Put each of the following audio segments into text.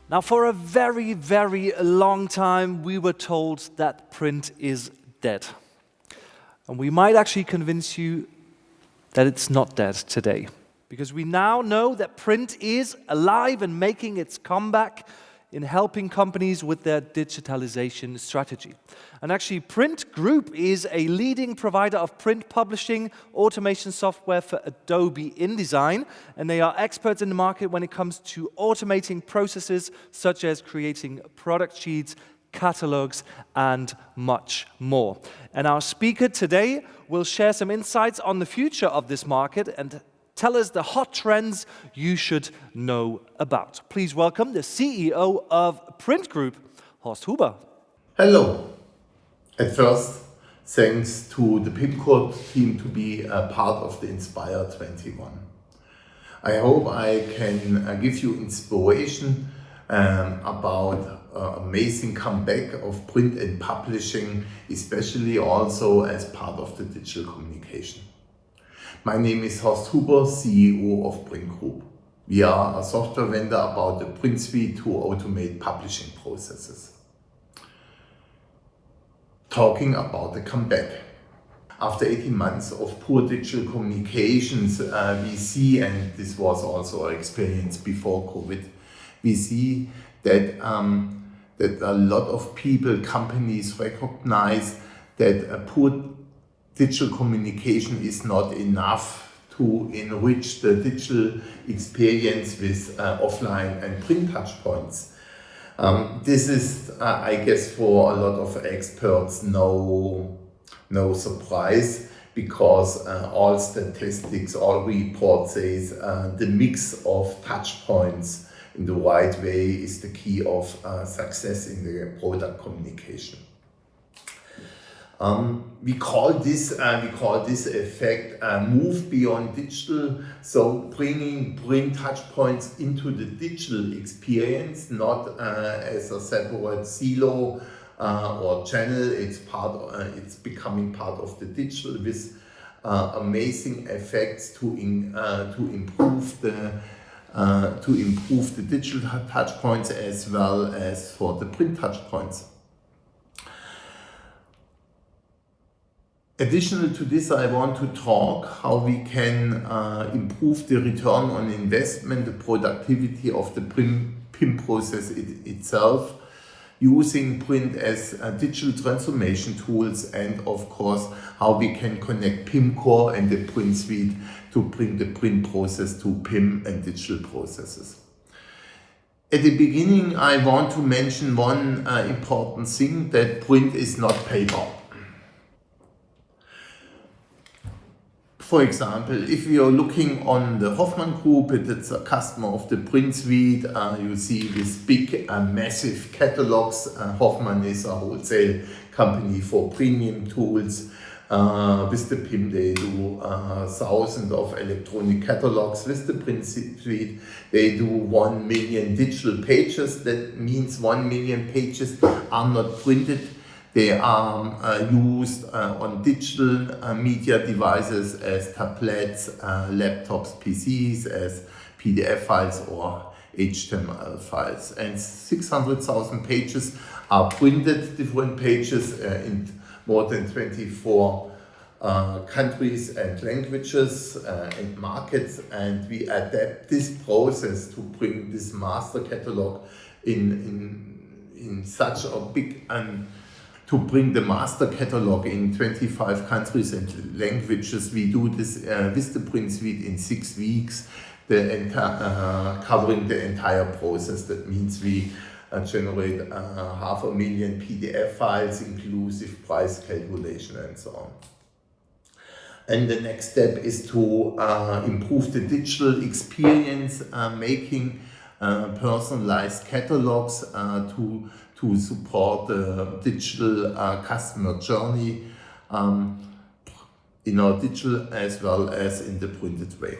Now, for a very, very long time, we were told that print is dead. And we might actually convince you that it's not dead today. Because we now know that print is alive and making its comeback in helping companies with their digitalization strategy. And actually, Print Group is a leading provider of print publishing automation software for Adobe InDesign, and they are experts in the market when it comes to automating processes such as creating product sheets, catalogs, and much more. And our speaker today will share some insights on the future of this market and tell us the hot trends you should know about. Please welcome the CEO of Print Group, Horst Huber. Hello. At first, thanks to the Pimcore team to be a part of the Inspire 21. I hope I can give you inspiration about amazing comeback of print and publishing, especially also as part of the digital communication. My name is Horst Huber, CEO of Print Group. We are a software vendor about the print suite to automate publishing processes. Talking about the comeback. After 18 months of poor digital communications, we see, and this was also our experience before COVID, we see that a lot of people, companies recognize that a poor digital communication is not enough to enrich the digital experience with offline and print touchpoints. This is, I guess, for a lot of experts, no surprise, because all statistics, all reports says the mix of touchpoints in the right way is the key of success in the product communication. We call this effect move beyond digital, so bringing print touchpoints into the digital experience, not as a separate silo or channel. It's becoming part of the digital with amazing effects to improve the digital touchpoints as well as for the print touchpoints. Additional to this, I want to talk how we can improve the return on investment, the productivity of the PIM process itself, using print as digital transformation tools, and of course, how we can connect Pimcore and the print suite to bring the print process to PIM and digital processes. At the beginning, I want to mention one important thing, that print is not paper. For example, if you are looking on the Hoffmann Group, it's a customer of the print suite. You see this big, massive catalogs. Hoffmann is a wholesale company for premium tools. With the PIM, they do thousands of electronic catalogs. With the print suite, they do 1 million digital pages. That means 1 million pages are not printed. They are used on digital media devices as tablets, laptops, PCs, as PDF files or HTML files. And 600,000 pages are printed, different pages in more than 24 countries and languages and markets. And we adapt this process to bring this master catalog in such a big to bring the master catalog in 25 countries and languages. We do this with the print suite in 6 weeks, covering the entire process. That means we generate 500,000 PDF files, inclusive price calculation and so on. And the next step is to improve the digital experience, making personalized catalogs to support the digital customer journey in our digital as well as in the printed way.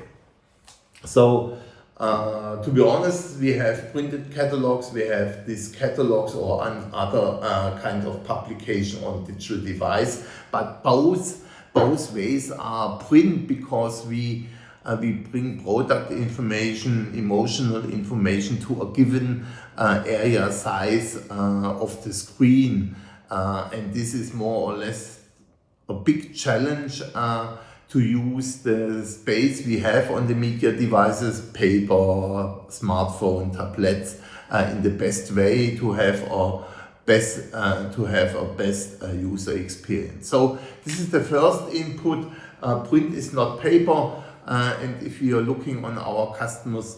So to be honest, we have printed catalogs, we have these catalogs or other kind of publication on digital device, but both ways are print, because we we bring product information, emotional information to a given area size of the screen. And this is more or less a big challenge to use the space we have on the media devices, paper, smartphone, tablets, in the best way to have a best user experience. So this is the first input. Print is not paper, and if we are looking on our customers,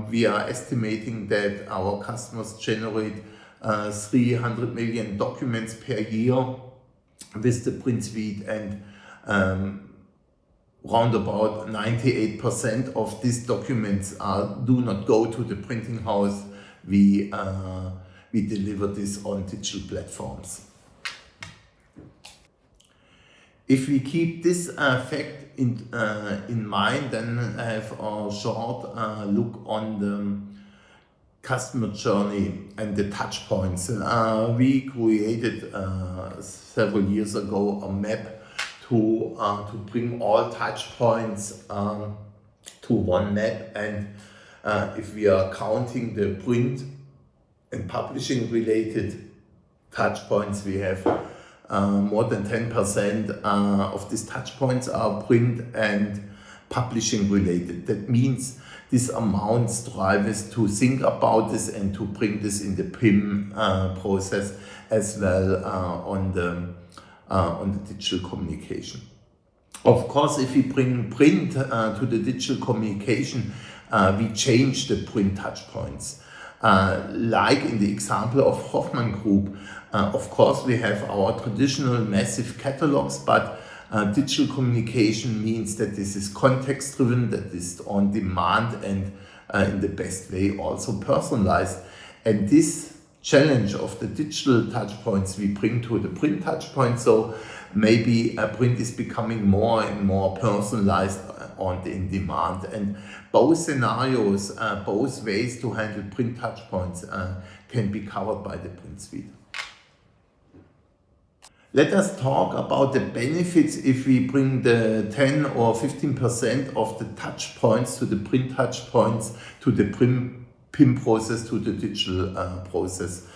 we are estimating that our customers generate 300 million documents per year with the print suite, and round about 98% of these documents do not go to the printing house. We deliver this on digital platforms. If we keep this fact in mind, then have a short look on the customer journey and the touch points. We created several years ago a map to bring all touch points to one map, and if we are counting the print and publishing related touch points, we have more than 10% of these touch points are print and publishing related. That means this amounts drivers to think about this and to bring this in the PIM process as well on the digital communication. Of course, if we bring print to the digital communication, we change the print touch points. Like in the example of Hoffmann Group, of course we have our traditional massive catalogs, but digital communication means that this is context driven, that is on demand, and in the best way also personalized. And this challenge of the digital touch points we bring to the print touch point, so maybe print is becoming more and more personalized in demand, and both scenarios, both ways to handle print touch points can be covered by the print suite. Let us talk about the benefits if we bring the 10 or 15% of the touch points to the print touch points to the PIM process, to the digital process.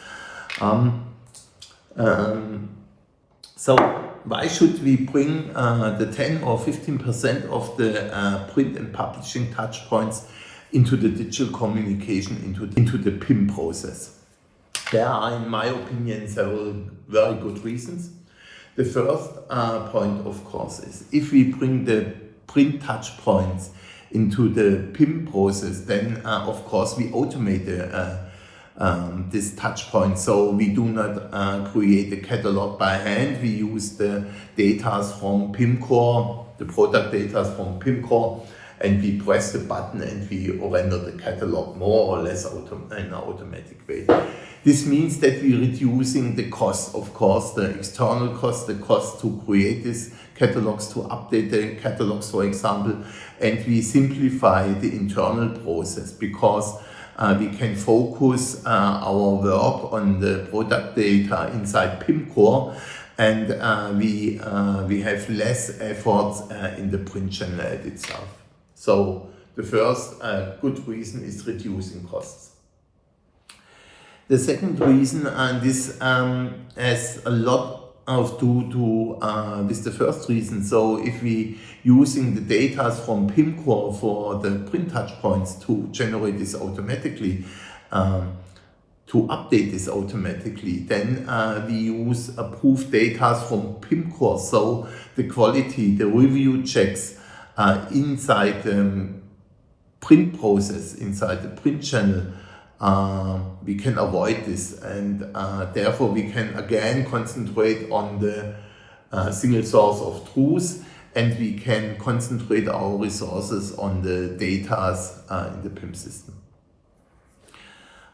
So why should we bring the 10 or 15% of the print and publishing touch points into the digital communication, into the PIM process? There are, in my opinion, several very good reasons. The first point, of course, is if we bring the print touch points into the PIM process, then of course we automate this touch point. So we do not create a catalog by hand. We use the data from Pimcore, the product data from Pimcore, and we press the button and we render the catalog more or less in an automatic way. This means that we're reducing the cost, of course, the external cost, the cost to create these catalogs, to update the catalogs, for example, and we simplify the internal process because we can focus our work on the product data inside Pimcore, and we have less efforts in the print channel itself. So the first good reason is reducing costs. The second reason, and this has a lot of to do with the first reason. So if we using the data from Pimcore for the print touch points to generate this automatically, to update this automatically, then we use approved data from Pimcore. So the quality, the review checks inside the print process, inside the print channel, we can avoid this, and therefore we can again concentrate on the single source of truth, and we can concentrate our resources on the data in the PIM system.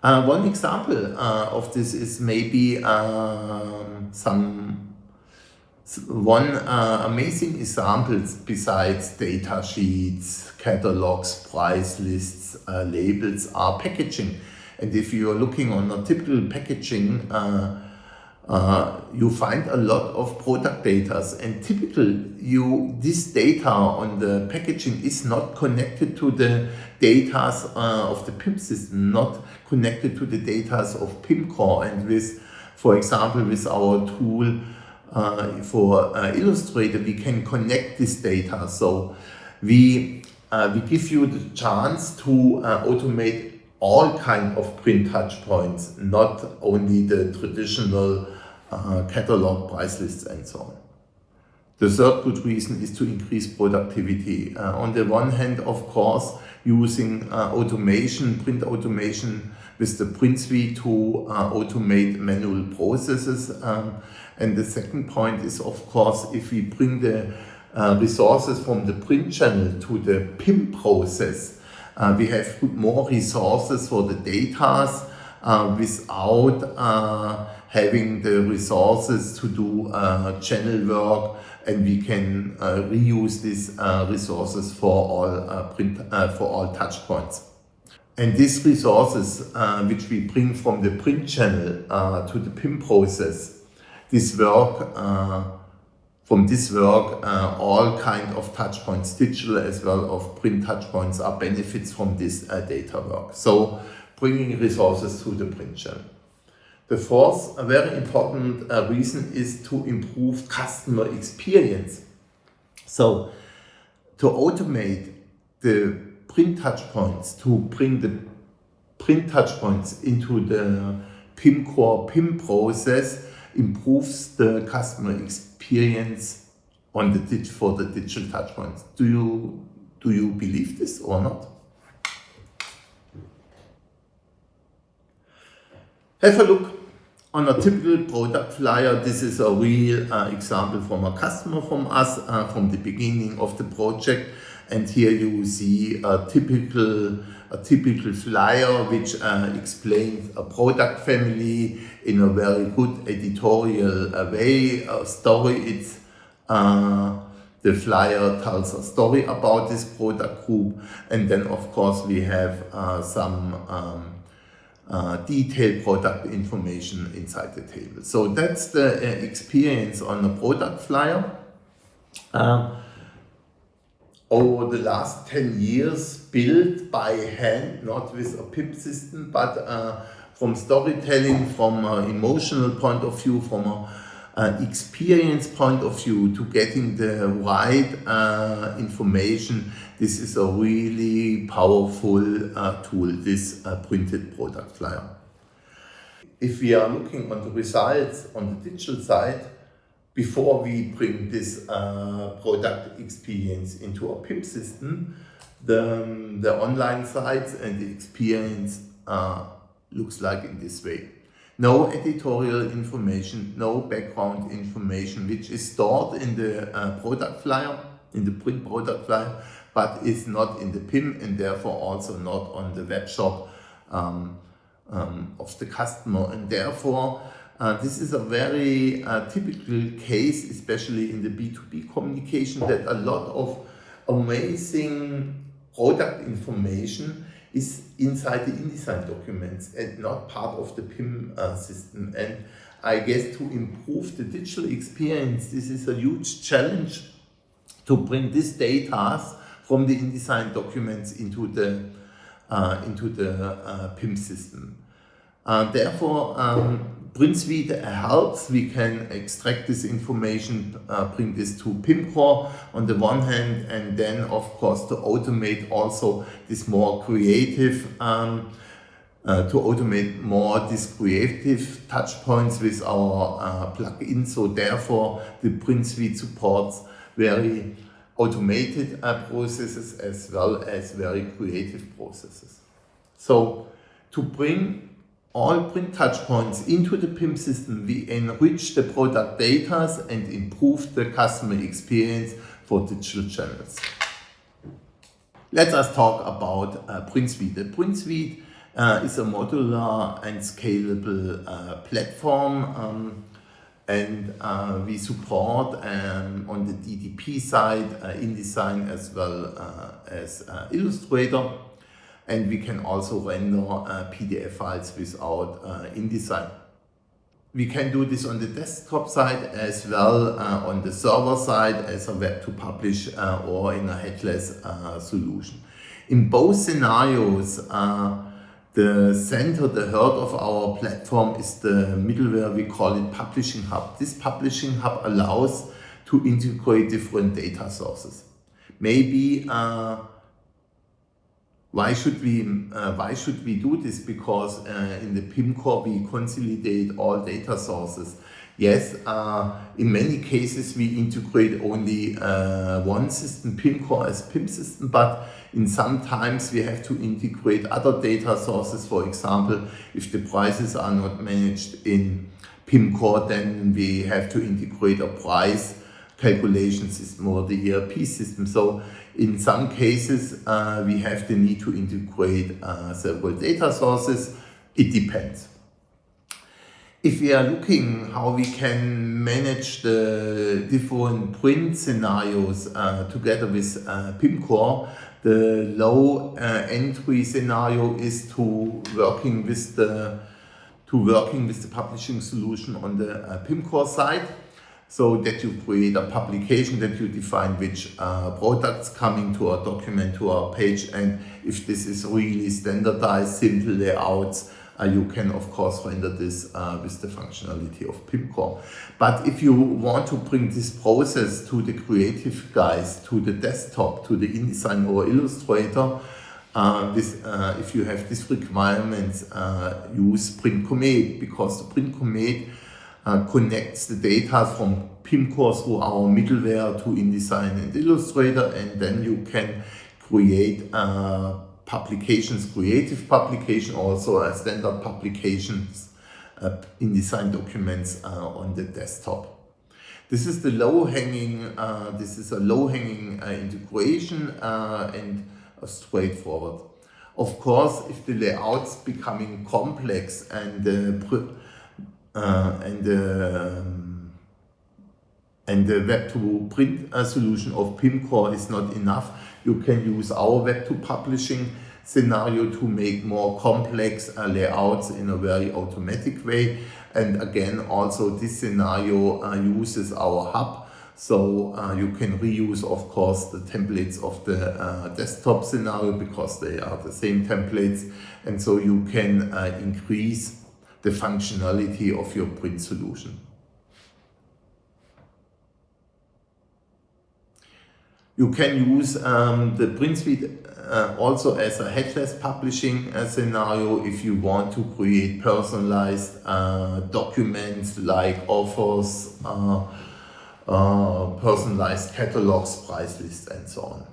One example of this is maybe one amazing example besides data sheets, catalogs, price lists, labels are packaging. And if you are looking on a typical packaging you find a lot of product data, and typically this data on the packaging is not connected to the data of the PIM system, not connected to the data of Pimcore. And with, for example, with our tool for Illustrator, we can connect this data. So we give you the chance to automate all kind of print touch points, not only the traditional catalog, price lists, and so on. The third good reason is to increase productivity. On the one hand, of course, using automation, print automation with the print suite to automate manual processes. And the second point is, of course, if we bring the resources from the print channel to the PIM process, we have more resources for the data without having the resources to do channel work, and we can reuse these resources for all touch points. And these resources which we bring from the print channel to the PIM process, from this work, all kind of touch points, digital as well as print touch points, are benefits from this data work. So bringing resources to the print channel. The fourth, a very important reason is to improve customer experience. So to automate the print touch points, to bring the print touch points into the Pimcore PIM process, improves the customer experience on the for the digital touch points. Do you believe this or not? Have a look on a typical product flyer. This is a real example from a customer from us from the beginning of the project. And here you see a typical flyer which explains a product family in a very good editorial way. A story, the flyer tells a story about this product group, and then of course we have some detailed product information inside the table. So that's the experience on a product flyer. Over the last 10 years, built by hand, not with a PIM system, but from storytelling, from an emotional point of view, from an experience point of view, to getting the right information. This is a really powerful tool, this printed product flyer. If we are looking on the results on the digital side, before we bring this product experience into a PIM system, the online sites and the experience looks like in this way. No editorial information, no background information, which is stored in the product flyer, in the print product flyer, but is not in the PIM, and therefore also not on the web shop of the customer. And therefore, this is a very typical case, especially in the B2B communication, that a lot of amazing product information is inside the InDesign documents and not part of the PIM system. And I guess to improve the digital experience, this is a huge challenge to bring this data from the InDesign documents into the PIM system. Therefore, Print Suite helps. We can extract this information, bring this to Pimcore on the one hand, and then of course to automate also this more creative, touch points with our plugin. So therefore, the Print Suite supports very automated processes as well as very creative processes. So to bring all print touch points into the PIM system, we enrich the product data and improve the customer experience for digital channels. Let us talk about Print Suite. The Print Suite is a modular and scalable platform, and we support on the DDP side InDesign as well as Illustrator. And we can also render PDF files without InDesign. we can do this on the desktop side as well on the server side as a web to publish or in a headless solution. In both scenarios, the center, the heart of our platform is the middleware, we call it Publishing Hub. This Publishing Hub allows to integrate different data sources. Maybe why should we do this? Because in the Pimcore we consolidate all data sources. Yes, in many cases we integrate only one system, Pimcore as PIM system, but in some times we have to integrate other data sources. For example, if the prices are not managed in Pimcore, then we have to integrate a price calculation system or the ERP system. So in some cases we have the need to integrate several data sources. It depends. If we are looking how we can manage the different print scenarios together with Pimcore, the low entry scenario is to working with the publishing solution on the Pimcore side, so that you create a publication, that you define which products coming to a document, to a page, and if this is really standardized, simple layouts, you can of course render this with the functionality of Pimcore. But if you want to bring this process to the creative guys, to the desktop, to the InDesign or Illustrator, if you have these requirements, use Print Comet, because the Print Comet connects the data from Pimcore through our middleware to InDesign and Illustrator, and then you can create publications, creative publication, also standard publications, InDesign documents on the desktop. This is the low-hanging. This is a low-hanging integration and straightforward. Of course, if the layout's becoming complex and the web to print solution of Pimcore is not enough, you can use our web to publishing scenario to make more complex layouts in a very automatic way. And again, also this scenario uses our hub, so you can reuse of course the templates of the desktop scenario, because they are the same templates, and so you can increase the functionality of your print solution. You can use the print suite also as a headless publishing scenario if you want to create personalized documents like offers, personalized catalogs, price lists, and so on.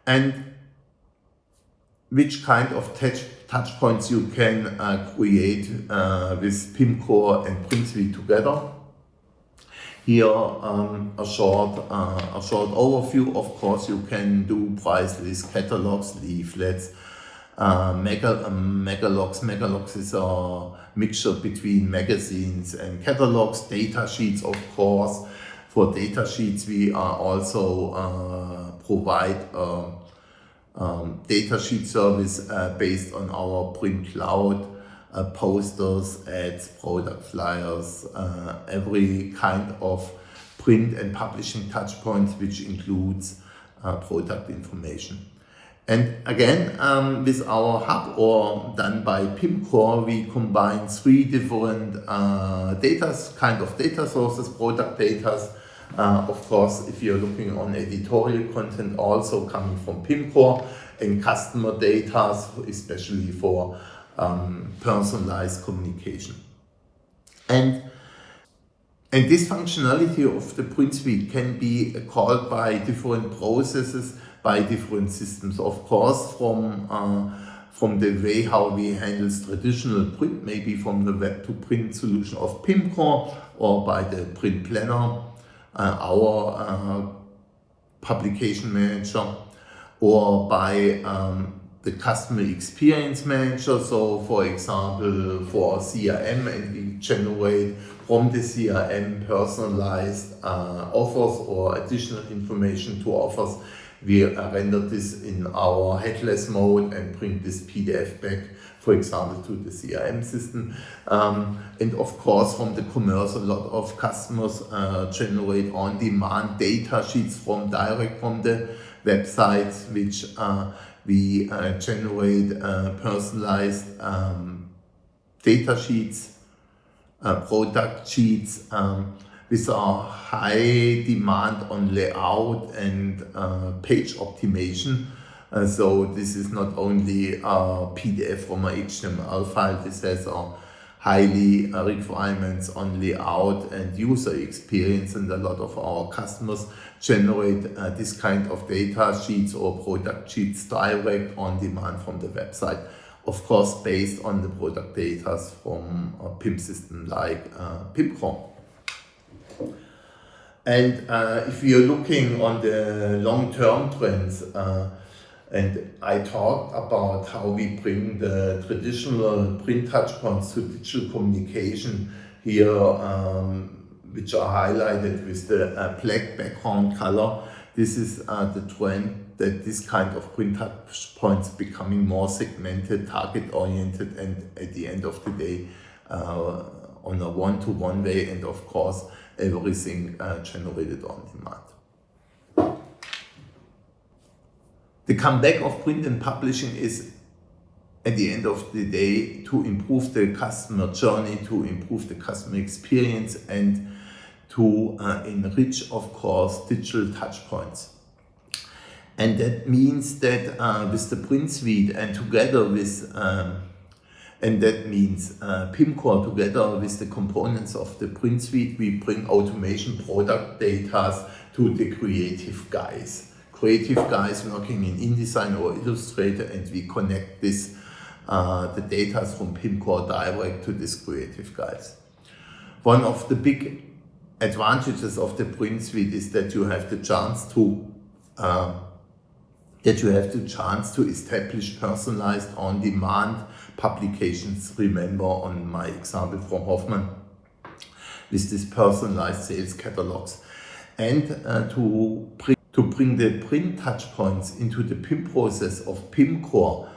And which kind of touch points you can create with Pimcore and Print Suite together. Here a short overview. Of course, you can do price lists, catalogs, leaflets, megalogs. Megalogs is a mixture between magazines and catalogs. Data sheets, of course. For data sheets, we also provide data sheet service based on our print cloud, posters, ads, product flyers, every kind of print and publishing touch points, which includes product information. And again, with our hub, or done by Pimcore, we combine three different data sources, product data. Of course, if you're looking on editorial content, also coming from Pimcore, and customer data, especially for personalized communication. And this functionality of the print suite can be called by different processes, by different systems. Of course, from the way how we handle traditional print, maybe from the web to print solution of Pimcore, or by the print planner, our publication manager, or by the customer experience manager. So for example, for CRM, and we generate from the CRM personalized offers or additional information to offers. We render this in our headless mode and bring this PDF back for example, to the CRM system. And of course, from the commerce, a lot of customers generate on-demand data sheets direct from the websites, which we generate personalized data sheets, product sheets, with a high demand on layout and page optimization. So this is not only a PDF from an HTML file, this has highly requirements on layout and user experience, and a lot of our customers generate this kind of data sheets or product sheets direct on demand from the website. Of course, based on the product data from a PIM system like Pimcore. And if we are looking on the long-term trends, and I talked about how we bring the traditional print touchpoints to digital communication here, which are highlighted with the black background color. This is the trend that this kind of print touchpoints becoming more segmented, target-oriented, and at the end of the day, on a one-to-one way, and of course, everything generated on demand. The comeback of print and publishing is, at the end of the day, to improve the customer journey, to improve the customer experience, and to enrich, of course, digital touchpoints. And that means that with the print suite and together with, and that means Pimcore together with the components of the print suite, we bring automation product data to the creative guys. Creative guys working in InDesign or Illustrator, and we connect this, the data from Pimcore direct to these creative guys. One of the big advantages of the print suite is that you have the chance to establish personalized on-demand publications. Remember on my example from Hoffmann with these personalized sales catalogs, and to bring the print touchpoints into the PIM process of Pimcore.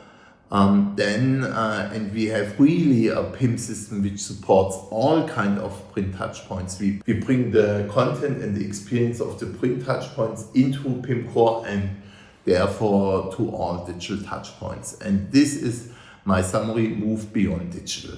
And we have really a PIM system which supports all kind of print touchpoints. We bring the content and the experience of the print touchpoints into Pimcore and therefore to all digital touchpoints. And this is my summary: move beyond digital.